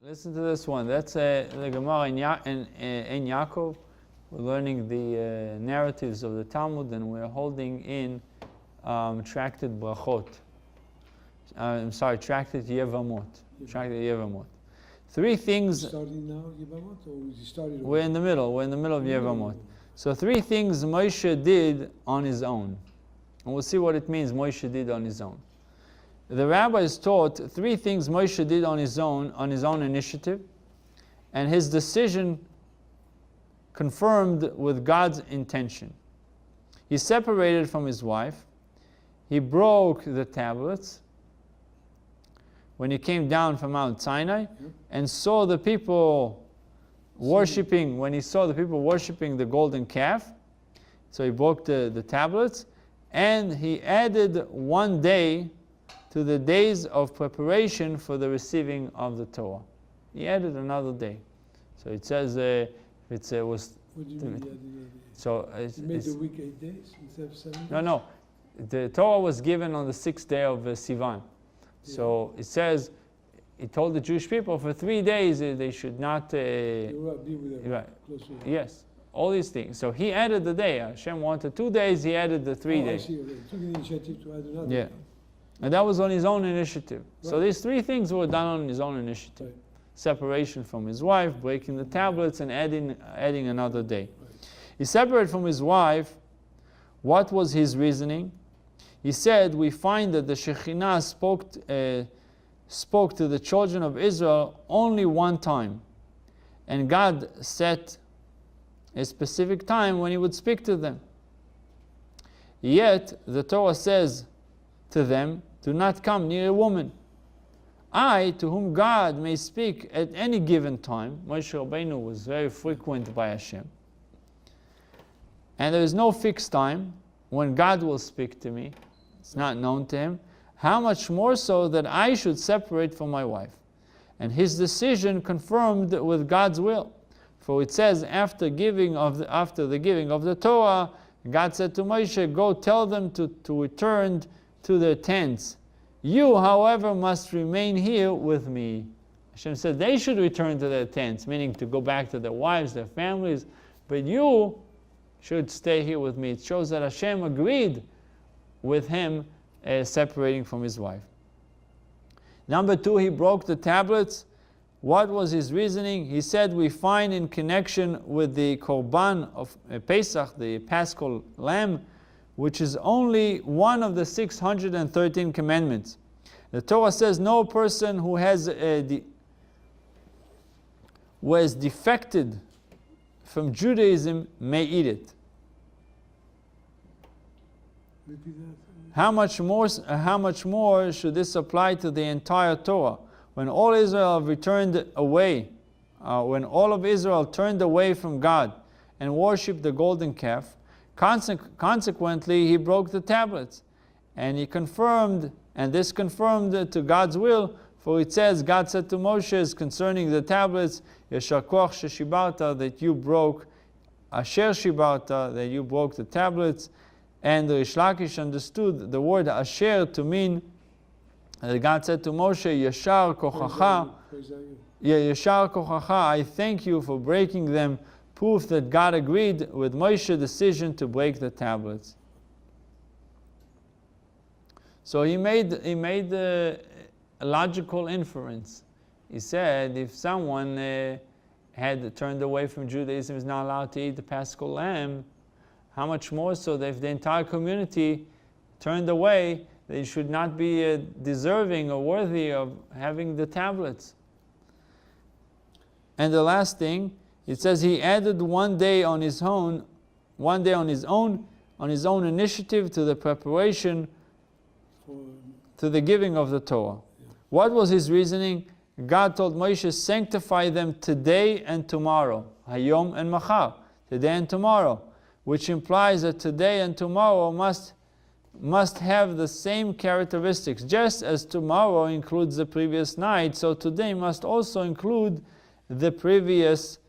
Listen to this one. That's the Gemara in Yaakov. We're learning the narratives of the Talmud, and we're holding in Tractate Brachot. Tractate Yevamot. Tractate Yevamot. Three things. Starting now, Yevamot, or is he started? We're in the middle. We're in the middle of Yevamot. So three things Moshe did on his own, and we'll see what it means. Moshe did on his own. The rabbis taught three things Moshe did on his own initiative, and his decision confirmed with God's intention. He separated from his wife. He broke the tablets when he came down from Mount Sinai and saw the people worshipping, when he saw the people worshipping the golden calf. So he broke the tablets, and he added 1 day to the days of preparation for the receiving of the Torah. He added another day. So it says it was. What do you mean? So he made the week 8 days instead of 7 days? No. The Torah was given on the 6th day of Sivan. Yeah. So it says, he told the Jewish people for 3 days they should not be with them. Right. Yes. All these things. So he added the day. Hashem wanted 2 days, he added the 3 days. I see. Okay. Took the initiative to add another day. And that was on his own initiative. Right. So these three things were done on his own initiative. Right. Separation from his wife, breaking the tablets, and adding another day. Right. He separated from his wife. What was his reasoning? He said, we find that the Shekhinah spoke to the children of Israel only one time. And God set a specific time when he would speak to them. Yet, the Torah says to them, do not come near a woman. I, to whom God may speak at any given time. Moshe Rabbeinu was very frequent by Hashem. And there is no fixed time when God will speak to me. It's not known to him. How much more so that I should separate from my wife? And his decision confirmed with God's will. For it says, after the giving of the Torah, God said to Moshe, go tell them to return to their tents. You, however, must remain here with me. Hashem said they should return to their tents, meaning to go back to their wives, their families, but you should stay here with me. It shows that Hashem agreed with him separating from his wife. Number two, he broke the tablets. What was his reasoning? He said, we find in connection with the Korban of Pesach, the Paschal lamb, which is only one of the 613 commandments. The Torah says no person who has defected from Judaism may eat it. How much more should this apply to the entire Torah? When all Israel returned away, when all of Israel turned away from God and worshipped the golden calf, consequently, he broke the tablets, and this confirmed to God's will. For it says, God said to Moshe concerning the tablets, Yeshar koach sheshibarta, that you broke, Asher shibarta, that you broke the tablets. And the Rish Lakish understood the word Asher to mean that God said to Moshe, Yeshar kochacha, Yeshar kochacha, I thank you for breaking them. Proof that God agreed with Moshe's decision to break the tablets. So he made a logical inference. He said, if someone had turned away from Judaism, is not allowed to eat the Paschal lamb, how much more so that if the entire community turned away, they should not be deserving or worthy of having the tablets. And the last thing, it says he added 1 day on his own initiative to the preparation to the giving of the Torah. What was his reasoning? God told Moshe, sanctify them today and tomorrow, Hayom and Machar, today and tomorrow, which implies that today and tomorrow must have the same characteristics. Just as tomorrow includes the previous night, so today must also include the previous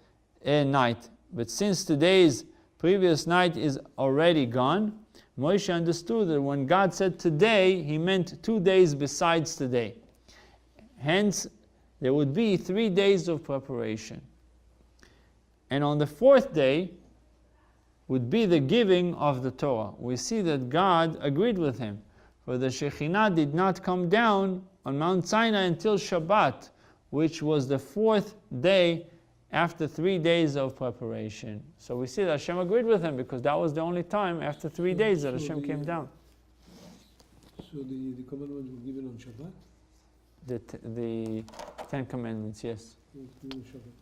night. But since today's previous night is already gone, Moshe understood that when God said today, he meant 2 days besides today. Hence, there would be 3 days of preparation. And on the 4th day would be the giving of the Torah. We see that God agreed with him, for the Shekhinah did not come down on Mount Sinai until Shabbat, which was the 4th day after 3 days of preparation. So we see that Hashem agreed with him because that was the only time after 3 days that Hashem came down. So the commandments were given on Shabbat? The 10 Commandments, yes. It was given on Shabbat.